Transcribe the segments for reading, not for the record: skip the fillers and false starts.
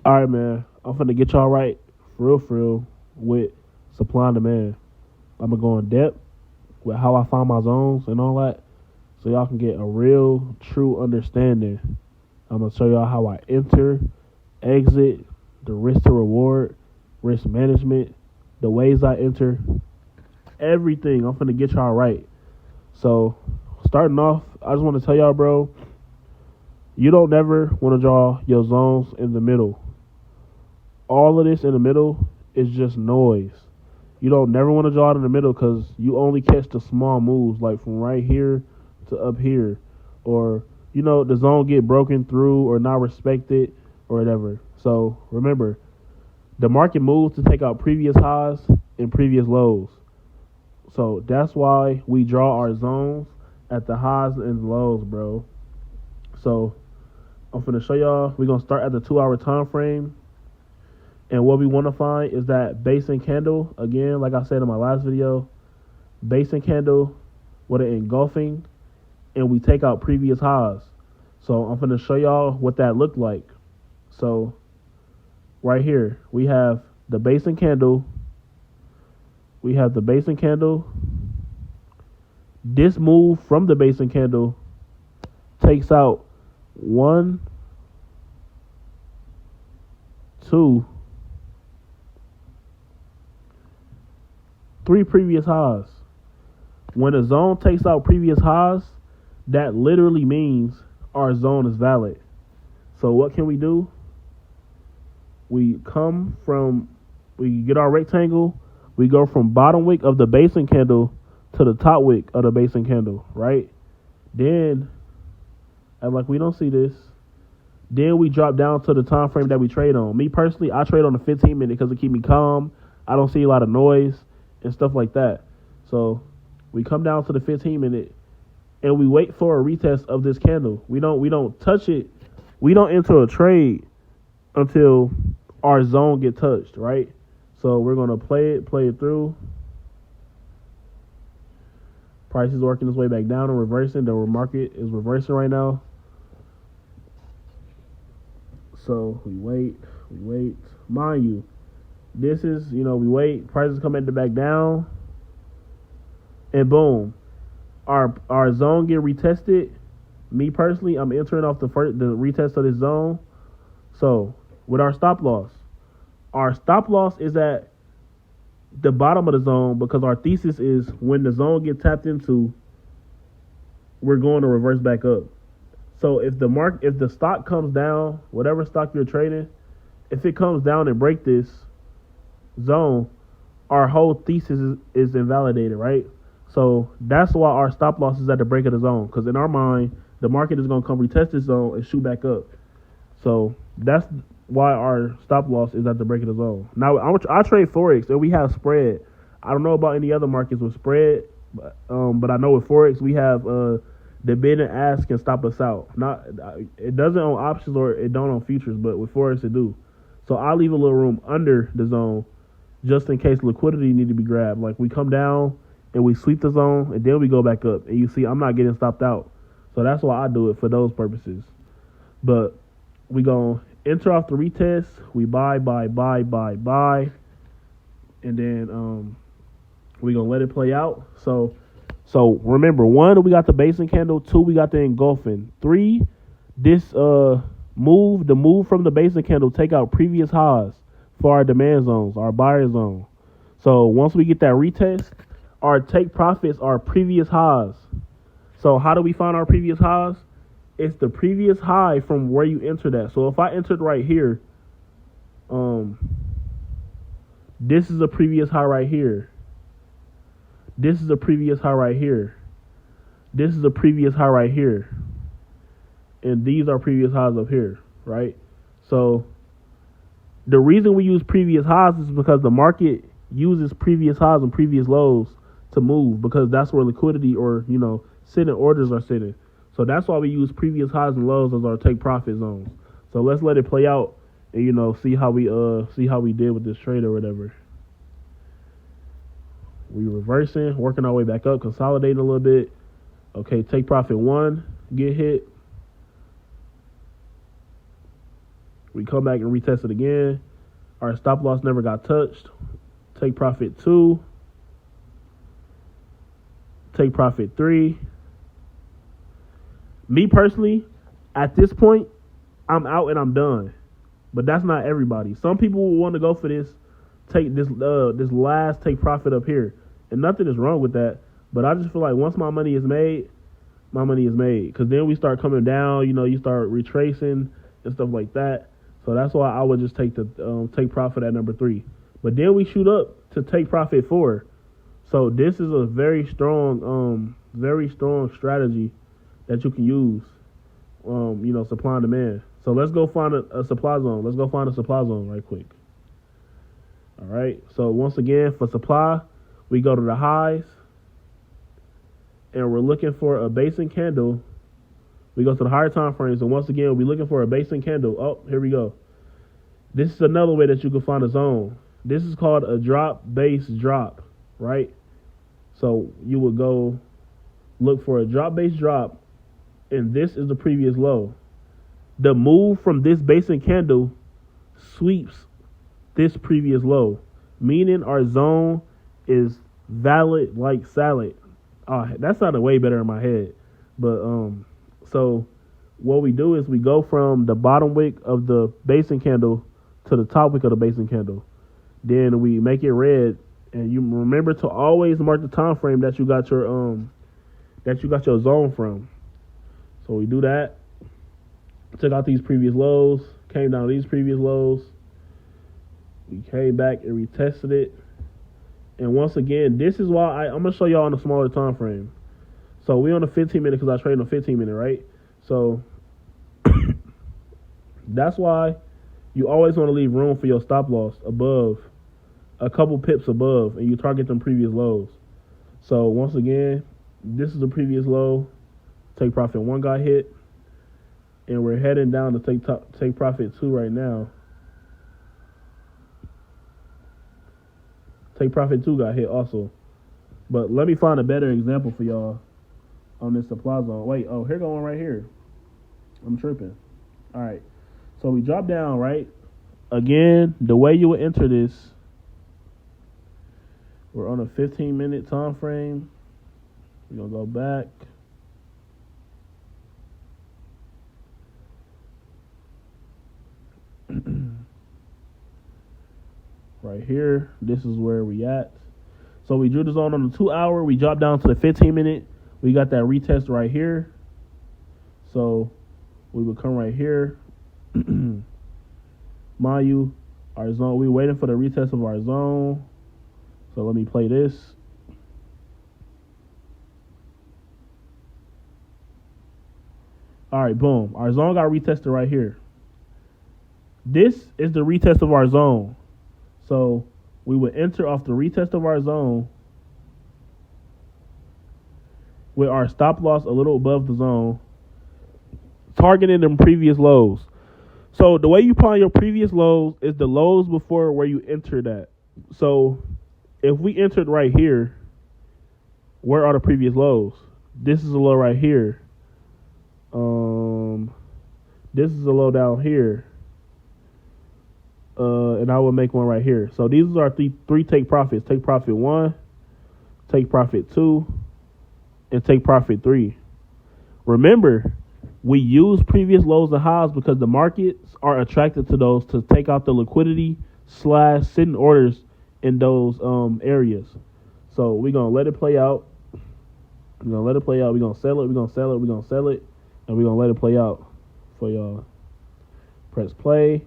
All right, man. I'm finna get y'all right, for real, with supply and demand. I'm gonna go in depth with how I find my zones and all that, so y'all can get a real, true understanding. I'm gonna show y'all how I enter, exit, the risk to reward, risk management, the ways I enter, everything. I'm finna get y'all right. So, starting off, I just want to tell y'all, bro, you don't never want to draw your zones in the middle. All of this in the middle is just noise. You don't never want to draw it in the middle because you only catch the small moves, like from right here to up here, or the zone get broken through or not respected or whatever. So remember, the market moves to take out previous highs and previous lows. So that's why we draw our zones at the highs and lows, bro. So I'm finna show y'all. We're gonna start at the 2 hour time frame. And what we want to find is that base and candle. Again, like I said in my last video, base and candle with an engulfing, and we take out previous highs. So I'm going to show y'all what that looked like. So right here, we have the base and candle. We have the base and candle. This move from the base and candle takes out 1, 2, 3 previous highs. When a zone takes out previous highs, that literally means our zone is valid. So what can we do? We get our rectangle, we go from bottom wick of the basing candle to the top wick of the basing candle, right? Then, and like we don't see this, then we drop down to the time frame that we trade on. Me personally, I trade on the 15 minute because it keep me calm. I don't see a lot of noise and stuff like that. So we come down to the 15 minute and we wait for a retest of this candle. We don't touch it. We don't enter a trade until our zone get touched, right? So we're gonna play it through. Price is working its way back down and reversing. The market is reversing right now. So we wait. Mind you, this is, we wait. Prices come back down, and boom, our zone get retested. Me personally, I'm entering off the retest of this zone. So with our stop loss is at the bottom of the zone because our thesis is when the zone gets tapped into, we're going to reverse back up. So if the stock comes down, whatever stock you're trading, if it comes down and break this zone, our whole thesis is invalidated, right? So that's why our stop loss is at the break of the zone, because in our mind, the market is going to come retest this zone and shoot back up. So that's why our stop loss is at the break of the zone. Now, I trade Forex, and we have spread. I don't know about any other markets with spread, but I know with Forex, we have the bid and ask can stop us out. It doesn't on options or it don't on futures, but with Forex it do. So I'll leave a little room under the zone just in case liquidity need to be grabbed. Like we come down and we sweep the zone and then we go back up. And you see I'm not getting stopped out. So that's why I do it for those purposes. But we gonna enter off the retest. We buy. And then we gonna let it play out. So remember, 1, we got the basing candle. 2, we got the engulfing. 3, this the move from the basing candle take out previous highs for our demand zones, our buyer zone. So once we get that retest, our take profits are previous highs. So how do we find our previous highs? It's the previous high from where you entered at. So if I entered right here, this is a previous high right here. This is a previous high right here. This is a previous high right here. And these are previous highs up here, right? So the reason we use previous highs is because the market uses previous highs and previous lows to move, because that's where liquidity or, sitting orders are sitting. So that's why we use previous highs and lows as our take profit zones. So let's let it play out and, see how we did with this trade or whatever. We reversing, working our way back up, consolidating a little bit. Okay, take profit 1, get hit. We come back and retest it again. Our stop loss never got touched. Take profit 2. Take profit 3. Me personally, at this point, I'm out and I'm done. But that's not everybody. Some people will want to go for this last take profit up here. And nothing is wrong with that. But I just feel like once my money is made, my money is made. Because then we start coming down, you start retracing and stuff like that. So that's why I would just take the take profit at number 3. But then we shoot up to take profit 4. So this is a very strong strategy that you can use, supply and demand. So let's go find a supply zone. Let's go find a supply zone right quick. All right. So once again, for supply, we go to the highs, and we're looking for a basing candle. We go to the higher time frames, and once again, we're looking for a basing candle. Oh, here we go. This is another way that you can find a zone. This is called a drop base drop, right? So you would go look for a drop base drop, and this is the previous low. The move from this basing candle sweeps this previous low, meaning our zone is valid like salad. That sounded way better in my head. But so what we do is we go from the bottom wick of the basing candle to the top wick of the basing candle. Then we make it red, and you remember to always mark the time frame that you got your zone from. So we do that. Took out these previous lows, came down to these previous lows. We came back and retested it. And once again, this is why I'm going to show y'all on a smaller time frame. So we on the 15 minute because I trade on 15 minute, right? So that's why you always want to leave room for your stop loss above, a couple pips above, and you target them previous lows. So once again, this is the previous low. Take profit 1 got hit. And we're heading down to take profit 2 right now. Take profit 2 got hit also. But let me find a better example for y'all on this supply zone. Wait, here going right here. I'm tripping. All right. So we drop down, right? Again, the way you would enter this, we're on a 15-minute time frame. We're going to go back. Right here, this is where we at. So we drew the zone on the 2 hour. We dropped down to the 15 minute. We got that retest right here. So we would come right here. Mind you, our zone, we waiting for the retest of our zone. So let me play this. All right, boom. Our zone got retested right here. This is the retest of our zone. So we would enter off the retest of our zone with our stop loss a little above the zone, targeting them previous lows. So the way you find your previous lows is the lows before where you entered at. So if we entered right here, where are the previous lows? This is a low right here. This is a low down here. And I will make one right here. So these are three take profits. Take profit 1, take profit 2, and take profit 3. Remember, we use previous lows and highs because the markets are attracted to those to take out the liquidity / sitting orders in those areas. So we're going to let it play out. We're going to let it play out. We're going to sell it. We're going to sell it. We're going to sell it. And we're going to let it play out for y'all. Press play.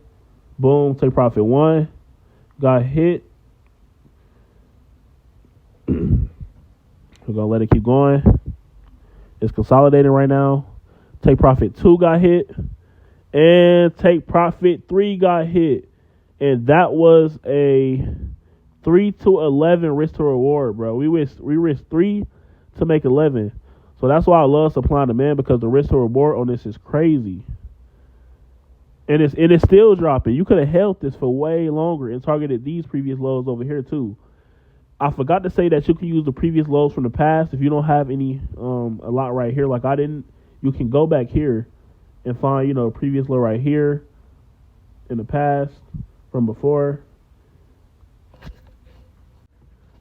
Boom. Take profit 1. Got hit. We're going to let it keep going. It's consolidating right now. Take profit 2 got hit. And take profit 3 got hit. And that was a 3 to 11 risk to reward, bro. We risked 3 to make 11. So that's why I love supply and demand, because the risk to reward on this is crazy. And it's still dropping. You could have held this for way longer and targeted these previous lows over here too. I forgot to say that you can use the previous lows from the past if you don't have any a lot right here like I didn't. You can go back here and find, previous low right here. in the past from before.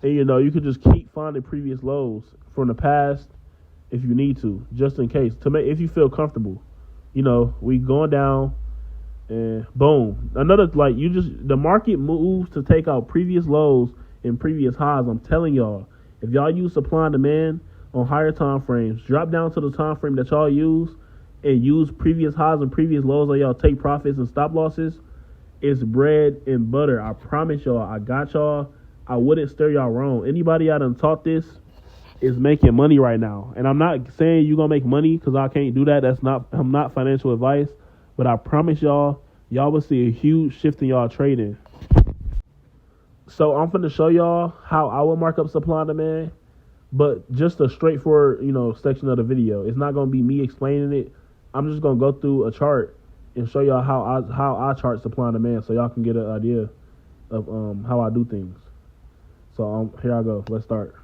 And you could just keep finding previous lows from the past if you need to, just in case, to make if you feel comfortable. We going down and boom. Another the market moves to take out previous lows and previous highs. I'm telling y'all, if y'all use supply and demand on higher time frames, drop down to the time frame that y'all use and use previous highs and previous lows on y'all take profits and stop losses. It's bread and butter. I promise y'all, I got y'all. I wouldn't steer y'all wrong. Anybody I done taught this is making money right now. And I'm not saying you're going to make money because I can't do that. I'm not financial advice. But I promise y'all will see a huge shift in y'all trading. So I'm finna show y'all how I will mark up supply and demand, but just a straightforward, section of the video. It's not gonna be me explaining it. I'm just gonna go through a chart and show y'all how I chart supply and demand, so y'all can get an idea of how I do things. So here I go. Let's start.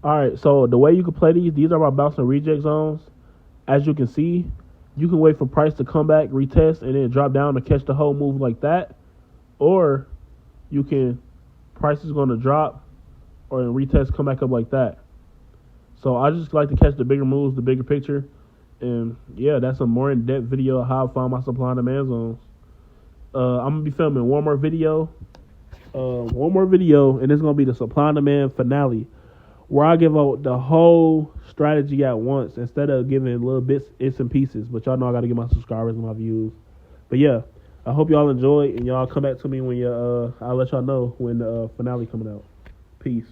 All right, so the way you can play these are my bounce and reject zones. As you can see, you can wait for price to come back, retest, and then drop down to catch the whole move like that. Or you can, price is going to drop or retest, come back up like that. So I just like to catch the bigger moves, the bigger picture. And yeah, that's a more in-depth video of how I find my supply and demand zones. I'm going to be filming one more video, and it's going to be the supply and demand finale, where I give out the whole strategy at once instead of giving little bits and pieces. But y'all know I got to get my subscribers and my views. But yeah, I hope y'all enjoy, and y'all come back to me when I'll let y'all know when the finale coming out. Peace.